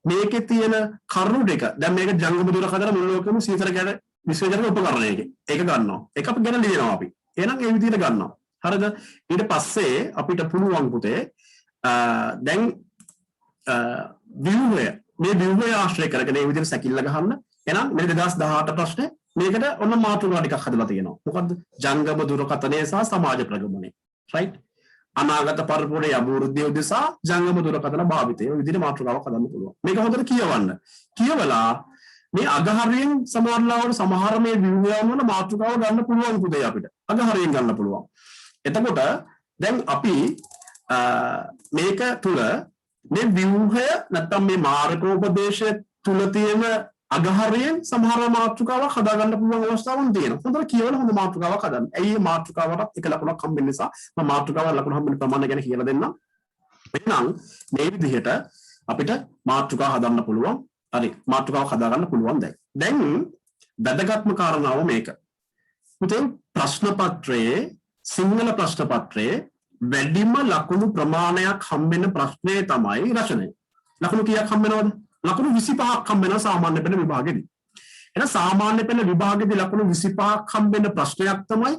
මේකේ තියෙන කරුණු ටික දැන් මේක ජංගම දුරකථන මුල් ලෝකෙම සීතල ගැන විශ්ලේෂණ උපකරණයක ඒක ගන්නවා. ඒක අපි ගැන ලියනවා අපි. එහෙනම් ඒ විදියට ගන්නවා. හරිද? ඊට පස්සේ අපිට පුළුවන් පුතේ දැන් ව්‍යුහය මේ ව්‍යුහය ආශ්‍රය කරගෙන මේ විදිහට සැකිල්ල ගහන්න. එහෙනම් මේ 2018 ප්‍රශ්නේ මේකට ඔන්න මාතෘකාව ටිකක් හදලා තියෙනවා. මොකද්ද? ජංගම දුරකථනය සහ සමාජ ප්‍රගමනය. රයිට්? අනාගත පරිපූර්ණ අභිවෘද්ධිය උදෙසා ජංගම දුරකථන භාවිතය. ඔය විදිහට මාතෘකාවක් හදන්න පුළුවන්. මේක හොඳට කියවන්න. කියවලා මේ අගහරියෙන් සමහරවල් සමහර මේ ව්‍යුහයන් වල මාතෘකාව ගන්න පුළුවන් පුතේ අපිට. අගහරියෙන් ගන්න පුළුවන්. එතකොට දැන් අපි මේක තුල මේ ව්‍යුහය නැත්තම් මේ මාර්ගෝපදේශය තුල තියෙන අගහරියෙන් සමහර මාතෘකාවක් හදාගන්න පුළුවන් අවස්ථාවක් තියෙනවා. හොඳට කියවලා හොඳ මාතෘකාවක් හදන්න. ඇයි මේ මාතෘකාවට එක ලකුණක් හම්බෙන්න නිසා මම මාතෘකාව ලකුණු හම්බෙන්න ප්‍රමාණය ගැන කියලා දෙන්නම්. එහෙනම් මේ විදිහට අපිට මාතෘකාව හදන්න පුළුවන්. හරි. මාතෘකාවක් හදාගන්න පුළුවන් දැන්. දැන් වැදගත්ම කාරණාව මේක. පුතේ ප්‍රශ්න පත්‍රයේ සිංහල ප්‍රශ්න පත්‍රයේ වැඩිම ලකුණු ප්‍රමාණයක් හම්බෙන ප්‍රශ්නේ තමයි රචනය. ලකුණු කීයක් හම්බෙනවද? ලකුණු 25ක් හම්බෙනවා සාමාන්‍ය පෙළ විභාගෙදී. එහෙනම් සාමාන්‍ය පෙළ විභාගෙදී ලකුණු 25ක් හම්බෙන ප්‍රශ්නයක් තමයි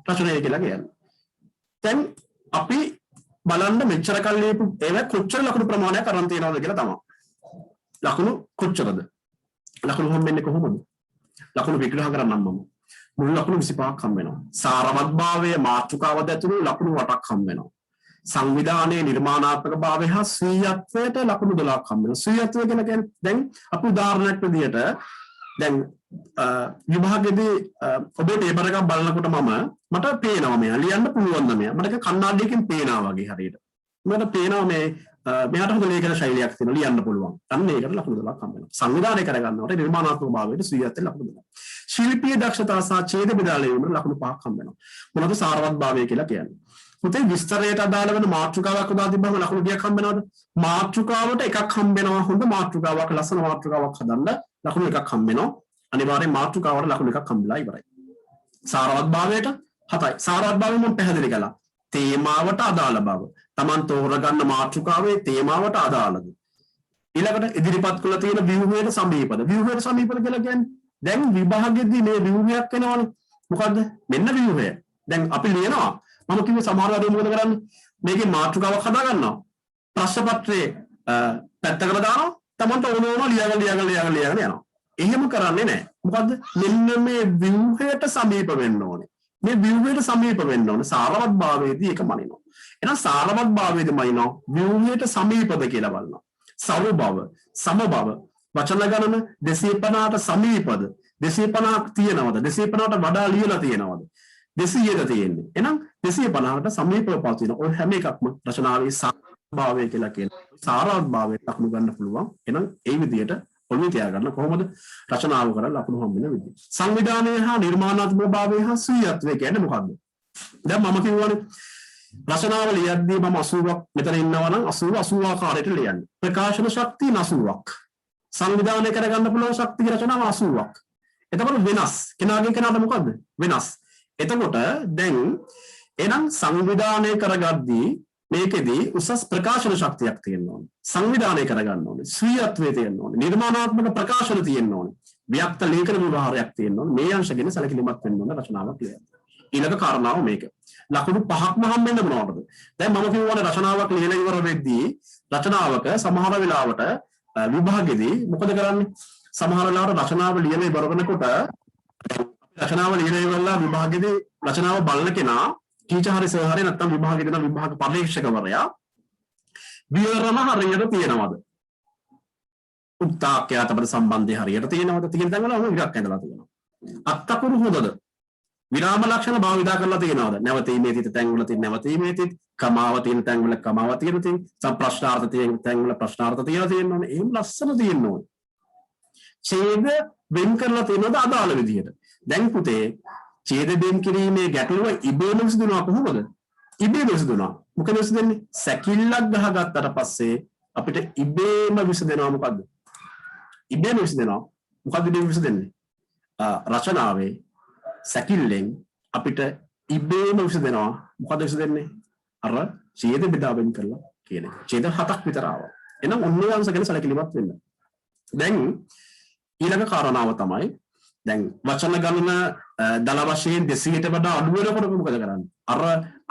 රචනය කියලා කියන්නේ. දැන් අපි බලන්න මෙච්චර කල් ලියපු ඒවා කොච්චර ලකුණු ප්‍රමාණයක් අරන් තියනවද කියලා තමයි. ලකුණු කොච්චරද? ලකුණු හම්බෙන්නේ කොහොමද? ලකුණු විග්‍රහ කරන්නම් මම. මුළු ලකුණු 25ක් හම්බෙනවා. සාරවත්භාවයේ මාතෘකාවද ඇතුළු ලකුණු 8ක් හම්බෙනවා. සංවිධානයේ නිර්මාණාත්මක භාවය හා ස්වීයත්වයට ලකුණු 12ක් හම්බ වෙනවා. ස්වීයත්වය කියලා කියන්නේ දැන් අපි උදාහරණයක් විදිහට දැන් විභාගයේදී ඔබේ පේපර් එකක් බලනකොට මට පේනවා මෙයා ලියන්න පුළුවන් ද මෙයා. මට කණ්ණාඩියකින් පේනවා වගේ හරියට. මට පේනවා මෙයාට හොඳ ලේඛන ශෛලියක් තියෙනවා ලියන්න පුළුවන්. අන්න ඒකට ලකුණු 12ක් හම්බ වෙනවා. සංවිධානය කරගන්නවට නිර්මාණාත්මක භාවයට ස්වීයත්වයට ලකුණු 12ක්. ශිල්පීය දක්ෂතා සහ ඡේද බෙදාලේ වීමට ලකුණු 5ක් හම්බ වෙනවා. මොනවද සාරවත්භාවය කියලා කියන්නේ? පුතේ විස්තරයට අදාළ වෙන මාතෘකාවක් උදා තිබ්බම ලකුණු කීයක් හම්බ වෙනවද? මාතෘකාවට එකක් හම්බ වෙනවා. හොඳ මාතෘකාවක් ලස්සන මාතෘකාවක් හදන්න ලකුණු එකක් හම්බ වෙනවා. අනිවාර්යෙන් මාතෘකාවට ලකුණු එකක් හම්බෙලා ඉවරයි. සාරවත්භාවයට 7යි. සාරවත්භාවය මම පැහැදිලි කළා. තේමාවට අදාළ බව. Taman තෝරගන්න මාතෘකාවේ තේමාවට අදාළද? ඊළඟට ඉදිරිපත් කළ තියෙන ව්‍යුහයට සමීපද. ව්‍යුහයට සමීපද කියලා කියන්නේ දැන් විභාගෙදී මේ ව්‍යුහයක් එනවනේ. මොකද්ද? මෙන්න ව්‍යුහය. දැන් අපි ලියනවා මම කිව්වේ සමහර වෙලාවට මොකද කරන්නේ? මේකේ මාතෘකාවක් හදා ගන්නවා. ප්‍රශ්න පත්‍රයේ පැත්තකට දානවා. Tamanට ඕන ලියාගෙන යනවා. එහෙම කරන්නේ නැහැ. මොකද්ද? මෙන්න මේ ව්‍යුහයට සමීප වෙන්න ඕනේ. මේ ව්‍යුහයට සමීප වෙන්න ඕනේ. සාරවත්භාවයේදී ඒක මනිනවා. එහෙනම් සාරවත්භාවයේදී මනිනවා ව්‍යුහයට සමීපද කියලා බලනවා. සම බව, සම බව, වචන ගණන 250ට සමීපද 250ක් තියෙනවද 250ට වඩා ලියලා තියෙනවද 200ද තියෙන්නේ එහෙනම් 250ට සමීපව පවතින ඔය හැම එකක්ම රචනාවේ සාරභාවය කියලා කියනවා සාරාත්භාවයට ලකුණු ගන්න පුළුවන් එහෙනම් ඒ විදිහට ඔළුවේ තියාගන්න කොහොමද රචනාව කරලා ලකුණු හම්බ වෙන විදිහ සංවිධානය හා නිර්මාණාත්මක භාවය හා ස්වීයත්වය කියන්නේ මොකක්ද දැන් මම කියවනේ රචනාව ලියද්දී මම 80ක් මෙතන ඉන්නවා නම් 80 80 ආකාරයට ලියන්නේ ප්‍රකාශන ශක්තිය 90ක් සංවිධානය කරගන්න පුළුවන් ශක්තිය රචනාව 80ක් එතකොට වෙනස් කෙනාගෙන් කෙනාට මොකද්ද වෙනස් එතකොට දැන් එනම් සංවිධානය කරගද්දී මේකෙදී උසස් ප්‍රකාශන ශක්තියක් තියෙන්න ඕනේ සංවිධානය කරගන්න ඕනේ ස්වීයත්වයේ තියෙන්න ඕනේ නිර්මාණාත්මක ප්‍රකාශන තියෙන්න ඕනේ ව්‍යක්ත ලේඛන විවහාරයක් තියෙන්න ඕනේ මේ අංශ ගැන සැලකිලිමත් වෙන්න ඕනේ රචනාවක් ලියන්න ඊළඟ කාරණාව මේක ලකුණු 5ක්ම හම්බෙන්න මොනවටද දැන් මම කියවනේ රචනාවක් ලියලා ඉවර වෙද්දී රචනාවක සමහර වෙලාවට විභාගෙදී මොකද කරන්නේ සමහර වෙලාවට රචනාව ලියලා ඉවර වෙනකොට රචනාව ලියලා ඉවරලා විභාගෙදී රචනාව බලන කෙනා ටීචර් හරි සර් හරි නැත්නම් විභාගෙ දෙන විභාග පරීක්ෂකවරයා විවරණ හරියට තියෙනවද උත්තාක්‍යයට අපිට සම්බන්ධය හරියට තියෙනවද තියෙන තැන්වල ඔහු ඉරක් ඇඳලා තියෙනවා අත්තකුරු හොඳද විරාම ලක්ෂණ භාවිතා කරලා තියෙනවද නැවතීමේ තිත තැන්වල තියෙන නැවතීමේ තිත කමාව තියෙන තැන්වල කමාව තියෙන තිත ප්‍රශ්නාර්ථ තියෙන තැන්වල ප්‍රශ්නාර්ථ තියලා තියෙනවනේ එහෙම ලස්සන තියෙන්න ඕනේ ඡේද වෙන් කරලා තියෙනවද අදාළ විදිහට දැන් පුතේ ඡේද වෙන් කිරීමේ ගැටලුව ඉබේම විසඳනවා කොහොමද ඉබේම විසඳනවා මොකද විසඳන්නේ සැකිල්ලක් ගහගත්තට පස්සේ අපිට ඉබේම විසඳනවා මොකද්ද ඉබේම විසඳනවා මොකද්ද ඉබේම විසඳන්නේ රචනාවේ සැකිල්ලෙන් අපිට ඉබේම විසඳනවා මොකද විසඳන්නේ අර ඡේද බෙදා වෙන් කරලා කියන එක ඡේද 7ක් විතර ආවා එහෙනම් ඔන්න ඔය අංශ ගැන සැලකිලිමත් වෙන්න දැන් ඊළඟ කාරණාව තමයි දැන් වචන ගණන දල වශයෙන් 200ට වඩා අඩු වෙනකොට මොකද කරන්නේ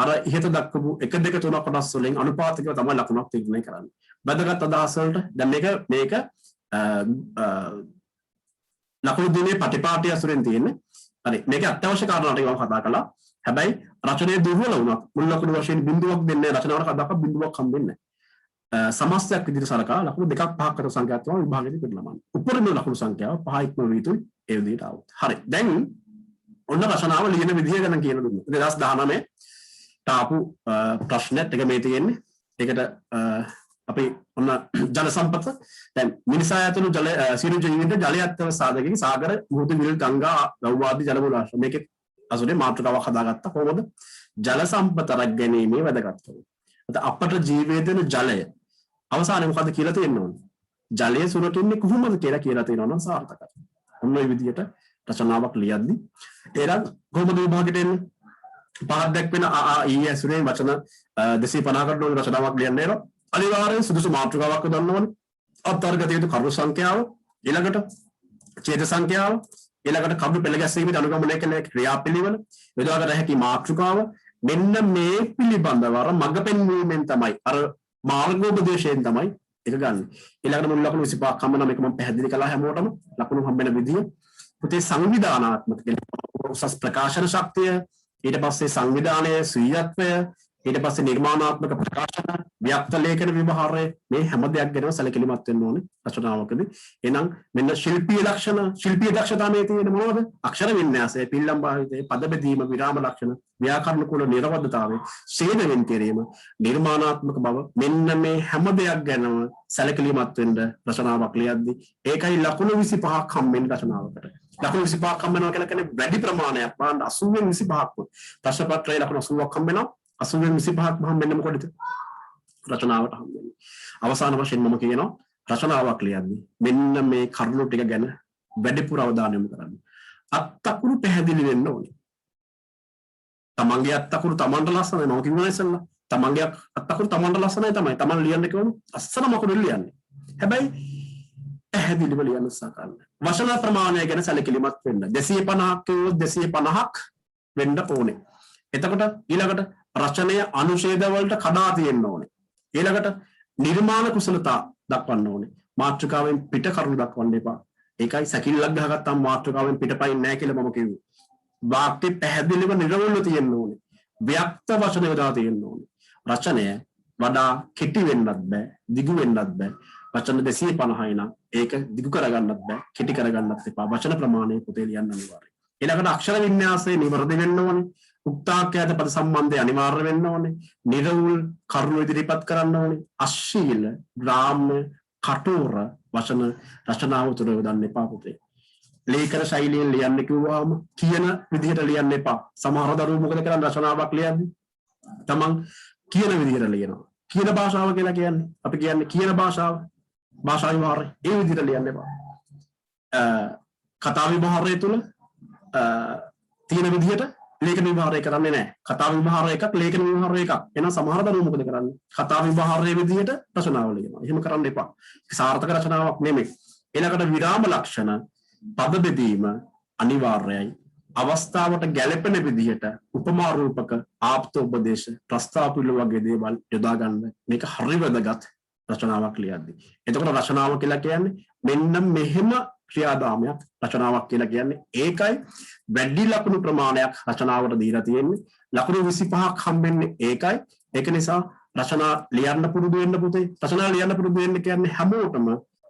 අර ඉහත දක්වපු 1 2 3 කොටස් වලින් අනුපාතිකව තමයි ලකුණක් තීරණය කරන්නේ වැදගත් අදහස් වලට දැන් මේක ලකුණු දිනේ පටිපාටි අසුරෙන් තියෙන්නේ හරි මේක අත්‍යවශ්‍ය කාරණාවක් මම කතා කළා හැබැයි රචනයේ දුර්වල වුණා මුල් ලකුණු වශයෙන් බිඳුවක් දෙන්නේ රචනාවට කදාක බිඳුවක් හම්බෙන්නේ නැහැ සමස්තයක් විදිහට සලකා ලකුණු 2ක් 5ක් අතර සංඛ්‍යාවක් තමයි විභාගයේදී පිළිගන්න. උපරිම ලකුණු සංඛ්‍යාව 5 ඉක්ම වීතුයි ඒ විදිහට આવුත්. හරි. දැන් ඔන්න රචනාව ලියන විදිහ ගැන කියලා දුන්නා. 2019 තාපු ප්‍රශ්නත් එක මේ තියෙන්නේ. ඒකට අපි ඔන්න ජල සම්පත දැන් මිනිසා ඇතුළු ජල සිරු ජීවිත ජලයත්ව සාධකයේ සාගර මුහුදු විල් ගංගා ගව්වාදී ජල මූලාශ්‍ර මේකේ අසුරේ මාතෘකාවක් හදාගත්තා කොහොමද ජල සම්පත රැක ගැනීමේ වැදගත්කම. අපට ජීවයේ දෙන ජලය අවසානයේ මොකද්ද කියලා තියෙන්න ඕනේ. ජලය සුරකින්නේ කොහොමද කියලා තියෙනවා නම් සාර්ථකයි. ඔන්න ඔය විදිහට රචනාවක් ලියද්දි ඒලා කොහොමද විභාගෙට එන්නේ? පහක් දක්වන ඊ ඇසුරේ වචන 250කට ඕන රචනාවක් ලියන්න වෙනවා. අනිවාර්යෙන් සුදුසු මාතෘකාවක් ගන්න ඕනේ. අන්තර්ගත යුතු කරුණු සංඛ්‍යාව ඊළඟට ඡේද සංඛ්‍යාව ඊළඟට කවුරු පෙළ ගැසීමේ අනුගමනය කළ ක්‍රියාපිළිවෙල යොදාගත හැකි මාතෘකාව මෙන්න මේ පිළිබඳව අර මඟ පෙන්වීමෙන් තමයි අර මාර්ගෝපදේශයෙන් තමයි ඒක ගන්න. ඊළඟට මුල් ලකුණු 25ක් හම්බ නම් ඒක මම පැහැදිලි කළා හැමෝටම ලකුණු හම්බෙන විදිය. පුතේ සංවිධානාත්මක උසස් ප්‍රකාශන ශක්තිය ඊට පස්සේ සංවිධානයේ ස්වීයත්වය ඊට පස්සේ නිර්මාණාත්මක ප්‍රකාශන ව්‍යක්ත ලේඛන විවහාරය මේ හැම දෙයක් ගැනම සැලකිලිමත් වෙන්න ඕනේ රචනාවකදී. එහෙනම් මෙන්න ශිල්පීය ලක්ෂණ ශිල්පීය දක්ෂතා මේ තියෙන්නේ මොනවද? අක්ෂර වින්‍යාසය, පිල්ලම් භාවිතය, පද බෙදීම, විරාම ලක්ෂණ, ව්‍යාකරණ කුල නිර්වද්‍යතාවය, ඡේද වෙන් කිරීම, නිර්මාණාත්මක බව මෙන්න මේ හැම දෙයක් ගැනම සැලකිලිමත් වෙන්න රචනාවක් ලියද්දී ඒකයි ලකුණු 25ක් හම්බෙන්නේ රචනාවකට. ලකුණු 25ක් හම්බෙනවා කියලා කියන්නේ වැඩි ප්‍රමාණයක්. බලන්න 80 25ක් ප්‍රශ්න පත්‍රයේ ලකුණු 80ක් හම්බෙනවා. 80 25ක් හම්බෙන්නේ මොකටද? රචනාවට හම්බෙන්නේ. අවසාන වශයෙන් මම කියනවා රචනාවක් ලියද්දී මෙන්න මේ කරුණු ටික ගැන වැඩිපුර අවධානය යොමු කරන්න. අත්තකුරු පැහැදිලි වෙන්න ඕනේ. තමන්ගේ අත්තකුරු තමන්ට ලස්සනයි මම කිව්වා ඉස්සෙල්ලා. තමන්ගේ අත්තකුරු තමන්ට ලස්සනයි තමයි. තමන් ලියන්නේ කොහොමද? අස්සන මොකද ලියන්නේ? හැබැයි පැහැදිලිව ලියන්න උත්සාහ කරන්න. වචන ප්‍රමාණය ගැන සැලකිලිමත් වෙන්න. 250ක් කියවොත් 250ක් වෙන්න ඕනේ. එතකොට ඊළඟට රචනය අනුශේධ වලට කඩා තියෙන්න ඕනේ. ඊළඟට නිර්මාණ කුසලතා දක්වන්න ඕනේ. මාතෘකාවෙන් පිට කරුණු දක්වන්න එපා. ඒකයි සැකිල්ලක් ගහගත්තාම මාතෘකාවෙන් පිටපයින් නැහැ කියලා මම කිව්වේ. වාක්‍ය පැහැදිලිව නිරවුල්ව තියෙන්න ඕනේ. ව්‍යක්ත වචන යොදා තියෙන්න ඕනේ. රචනය වඩා කෙටි වෙන්නත් බෑ, දිගු වෙන්නත් බෑ. වචන 250යි නම් ඒක දිගු කරගන්නත් බෑ, කෙටි කරගන්නත් එපා. වචන ප්‍රමාණය පොතේ ලියන්න අනිවාර්යයි. ඊළඟට අක්ෂර වින්‍යාසය නිවැරදි වෙන්න ඕනේ. උක්තාක්‍යයට පද සම්බන්ධය අනිවාර්ය වෙන්න ඕනේ. නිර්වුල් කරුණු ඉදිරිපත් කරන්න ඕනේ. අශ්ලීල, ග්‍රාම්‍ය, කටෝර වචන රචනාව තුළ යොදන්න එපා පුතේ. ලේඛන ශෛලියෙන් ලියන්න කිව්වම කියන විදිහට ලියන්න එපා. සමහර දරුවෝ මොකද කරන්නේ රචනාවක් ලියන්නේ? තමන් කියන විදිහට ලියනවා. කියන භාෂාව කියලා කියන්නේ අපි කියන්නේ කියන භාෂාව. භාෂා විවහාරය ඒ විදිහට ලියන්න එපා. කතා විවහාරය තුළ තියෙන විදිහට ලේඛන විවහාරය කරන්නේ නැහැ. කතා විවහාරය එකක්, ලේඛන විවහාරය එකක්. එහෙනම් සමහර දරුවෝ මොකද කරන්නේ? කතා විවහාරයේ විදිහට රචනාව ලියනවා. එහෙම කරන්න එපා. සාර්ථක රචනාවක් නෙමෙයි. ඊළඟට විරාම ලක්ෂණ, පද බෙදීම අනිවාර්යයි. අවස්ථාවට ගැළපෙන විදිහට උපමා රූපක, ආප්ත උපදේශ, ප්‍රස්තාව පිළිල වගේ දේවල් යොදා ගන්න. මේක හරි වැදගත් රචනාවක් ලියද්දී. එතකොට රචනාව කියලා කියන්නේ මෙන්න මෙහෙම ක්‍රියාදාමයක් රචනාවක් කියලා කියන්නේ. ඒකයි වැඩි ලකුණු ප්‍රමාණයක් රචනාවට දීලා තියෙන්නේ. ලකුණු 25ක් හම්බෙන්නේ ඒකයි. ඒක නිසා රචනා ලියන්න පුරුදු වෙන්න පුතේ. රචනා ලියන්න පුරුදු වෙන්න කියන්නේ හැමෝටම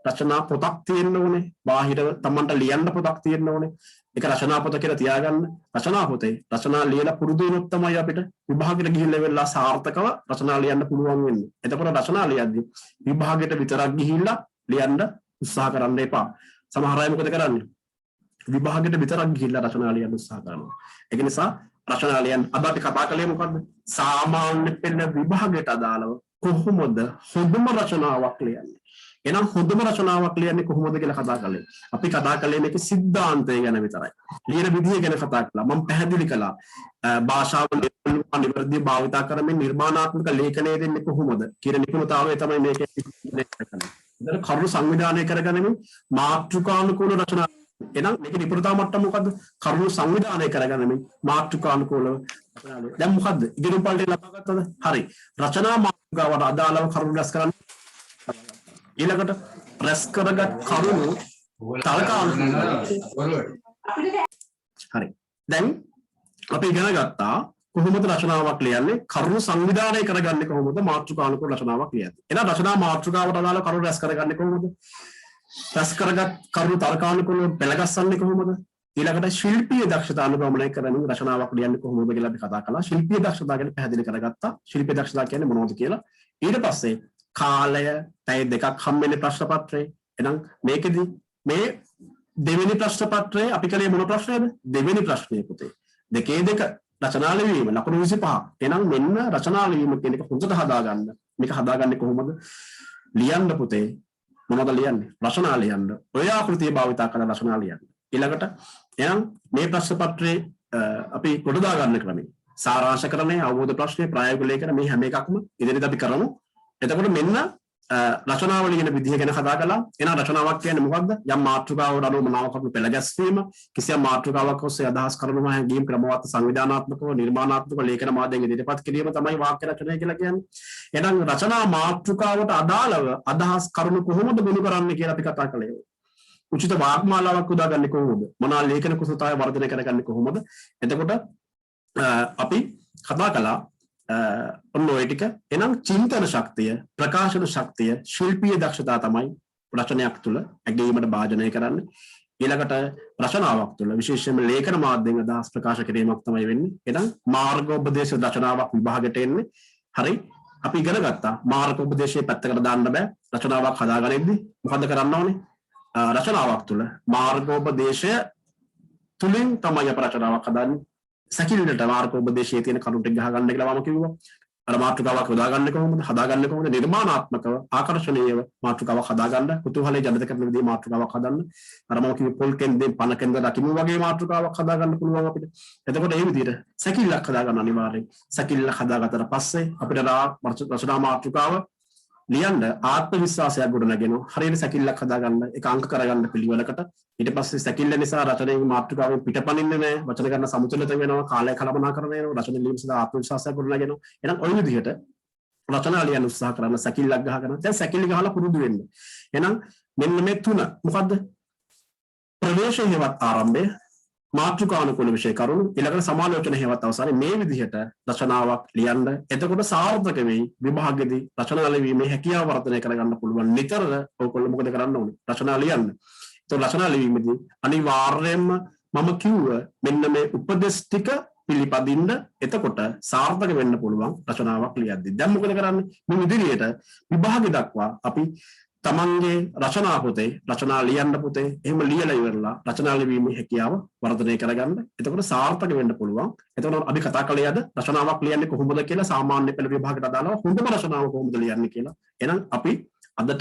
රචනා පොතක් තියෙන්න ඕනේ. බාහිර තමන්ට ලියන්න පොතක් තියෙන්න ඕනේ. ඒක රචනා පොත කියලා තියාගන්න. රචනා පොතේ රචනා ලියලා පුරුදු වුණොත් තමයි අපිට විභාගෙට ගිහිල්ලා වෙලා සාර්ථකව රචනා ලියන්න පුළුවන් වෙන්නේ. එතකොට රචනා ලියද්දි විභාගෙට විතරක් ගිහිල්ලා ලියන්න උත්සාහ කරන්න එපා. සමහර අය මොකද කරන්නේ? විභාගෙට විතරක් ගිහිල්ලා රචනා ලියන්න උත්සාහ කරනවා. ඒක නිසා රචනා ලියන්න අද අපි කතා කළේ මොකද්ද? සාමාන්‍ය පෙළ විභාගයට අදාළව කොහොමද හොඳම රචනාවක් ලියන්නේ? එහෙනම් හොඳම රචනාවක් ලියන්නේ කොහොමද කියලා කතා කළේ. අපි කතා කළේ මේකේ සිද්ධාන්තය ගැන විතරයි. ලියන විදිය ගැන කතා කළා. මම පැහැදිලි කළා. භාෂාව නිවැරදිව භාවිත කරමින් නිර්මාණාත්මක ලේඛනය දෙන්නේ කොහොමද කියන නිපුණතාවය තමයි මේකේ කරන්නේ. ඒතර කරුණු සංවිධානය කරගැනීමෙන් මාතෘකානුකූල රචනා. එහෙනම් මේකේ නිපුණතාව මට්ටම මොකද්ද? කරුණු සංවිධානය කරගැනීමෙන් මාතෘකානුකූලව රචනා. දැන් මොකද්ද? ඉගෙනුම් පල්ටේ ලබා ගත්තද? හරි. රචනා මාතෘකාවට අදාළව කරුණු රැස් කරන්න. ඊළඟට රැස් කරගත් කරුණු හරි. දැන් අපි ඉගෙන ගත්තා කොහොමද රචනාවක් ලියන්නේ, කරුණු සංවිධානය කරගන්නේ කොහොමද, මාතෘකානුකූල රචනාවක් ලියන්නේ. එහෙනම් රචනා මාතෘකාවට අදාළ කරුණු රැස් කරගන්නේ කොහොමද? රැස් කරගත් කරුණු තර්කානුකූලව පෙළගස්සන්නේ කොහොමද? ඊළඟට ශිල්පීය දක්ෂතා අනුගමනය කරමින් රචනාවක් ලියන්නේ කොහොමද කියලා අපි කතා කළා. ශිල්පීය දක්ෂතා ගැන පැහැදිලි කරගත්තා. ශිල්පීය දක්ෂතා කියන්නේ මොනවද කියලා. ඊට පස්සේ කාලය පැය දෙකක් හම්බෙන්නේ ප්‍රශ්න පත්‍රේ. එහෙනම් මේකෙදි මේ දෙවෙනි ප්‍රශ්න පත්‍රයේ අපි කලේ මොන ප්‍රශ්නයද? දෙවෙනි ප්‍රශ්නය පුතේ. දෙකේ දෙක රචනා ලිවීම ලකුණු 25. එහෙනම් මෙන්න රචනා ලිවීම කියන එක හොඳට හදාගන්න. මේක හදාගන්නේ කොහොමද? ලියන්න පුතේ. මොනවද ලියන්නේ? රචනා ලියන්න. ඔය ආකෘතිය භාවිත කරලා රචනා ලියන්න. ඊළඟට එහෙනම් මේ ප්‍රශ්න පත්‍රයේ අපි කොට දාගන්න ක්‍රමය. සාරාංශකරණය, අවබෝධ ප්‍රශ්නය, ප්‍රායෝගික ලේඛන මේ හැම එකක්ම ඉදිරියට අපි කරමු. එතකොට මෙන්න රචනාව ලියන විදිහ ගැන කතා කළා. එහෙනම් රචනාවක් කියන්නේ මොකක්ද? යම් මාතෘකාවකට අනුව මනාව කරුණු පෙළ ගැස්වීම, කිසියම් මාතෘකාවක් ඔස්සේ අදහස් කරනවා හැඟීම් ක්‍රමවත් සංවිධානාත්මකව නිර්මාණාත්මක ලේඛන මාධ්‍යයෙන් ඉදිරිපත් කිරීම තමයි වාක්‍ය රචනය කියලා කියන්නේ. එහෙනම් රචනා මාතෘකාවට අදාළව අදහස් කරුණු කොහොමද ගොනු කරන්නේ කියලා අපි කතා කළේ. උචිත වාග්මාලාවක් උදාගන්නේ කොහොමද? මනා ලේඛන කුසලතාවය වර්ධනය කරගන්නේ කොහොමද? එතකොට අපි කතා කළා ඔන්න ඔය ටික. එනම් චින්තන ශක්තිය, ප්‍රකාශන ශක්තිය, ශිල්පීය දක්ෂතා තමයි රචනයක් තුළ ඇගීමට භාජනය කරන්නේ. ඊළඟට රචනාවක් තුළ විශේෂයෙන්ම ලේඛන මාධ්‍යයෙන් අදහස් ප්‍රකාශ කිරීමක් තමයි වෙන්නේ. එහෙනම් මාර්ගෝපදේශ රචනාවක් විභාගයට එන්නේ. හරි. අපි ඉගෙන ගත්තා මාර්ගෝපදේශයේ පැත්තකට දාන්න බෑ. රචනාවක් හදාගනිද්දි මොකද්ද කරන්න ඕනේ? රචනාවක් තුළ මාර්ගෝපදේශය තුලින් තමයි අප රචනාවක් හදන්නේ. සැකිල්ලට මාර්ගෝපදේශයේ තියෙන කරුණු ටික ගහ ගන්න කියලා මම කිව්වා. අර මාතෘකාවක් හදාගන්නේ කොහොමද? හදාගන්නේ කොහොමද? නිර්මාණාත්මකව ආකර්ෂණීයව මාතෘකාවක් හදාගන්න, කුතුහලයේ ජනිත කරන විදිහේ මාතෘකාවක් හදන්න. අර මම කිව්ව පොල් කෙන්දෙන් පන කෙන්ද දකින්න වගේ මාතෘකාවක් හදාගන්න පුළුවන් අපිට. එතකොට මේ විදිහට සැකිල්ලක් හදාගන්න අනිවාර්යයෙන්. සැකිල්ල හදාගත්තට පස්සේ අපිට රචනා මාතෘකාව ලියන්න ආත්ම විශ්වාසයක් ගොඩනගෙනවා. හරියට සැකිල්ලක් හදාගන්න, ඒක අංක කරගන්න පිළිවෙලකට. ඊට පස්සේ සැකිල්ල නිසා රචනයේ මාතෘකාවෙන් පිටපනින්නේ නැහැ. වචන ගන්න සමතුලිත වෙනවා, කාලය කළමනාකරණය වෙනවා, රචන ලියීම සඳහා ආත්ම විශ්වාසයක් ගොඩනගෙනවා. එහෙනම් ওই විදිහට රචනා ලියන්න උත්සාහ කරන සැකිල්ලක් ගහගෙන දැන් සැකිල්ල ගහලා පුරුදු වෙන්න. එහෙනම් මෙන්න මේ තුන මොකද්ද? ප්‍රවේශයේවත් ආරම්භය, මාතෘකානුකූල විෂය කරුණු ඊළඟට සමාලෝචන හේවත් අවසානයේ මේ විදිහට රචනාවක් ලියන්න. එතකොට සාර්ථක වෙයි විභාගෙදී රචනා ලිවීමේ හැකියාව වර්ධනය කරගන්න පුළුවන්. නිතර ඔයගොල්ලෝ මොකද කරන්න ඕනේ? රචනා ලියන්න. ඒතකොට රචනා ලිවීමේදී අනිවාර්යයෙන්ම මම කිව්ව මෙන්න මේ උපදේශ ටික පිළිපදින්න. එතකොට සාර්ථක වෙන්න පුළුවන් රචනාවක් ලියද්දී. දැන් මොකද කරන්නේ? මේ ඉදිරියට විභාගෙ දක්වා අපි තමන්ගේ රචනා පොතේ රචනා ලියන්න පොතේ එහෙම ලියලා ඉවරලා රචනා ලිවීමේ හැකියාව වර්ධනය කරගන්න. එතකොට සාර්ථක වෙන්න පුළුවන්. එතකොට අපි කතා කළේ අද රචනාවක් ලියන්නේ කොහොමද කියලා, සාමාන්‍ය පෙළ විභාගයට අදාළව හොඳම රචනාව කොහොමද ලියන්නේ කියලා. එහෙනම් අපි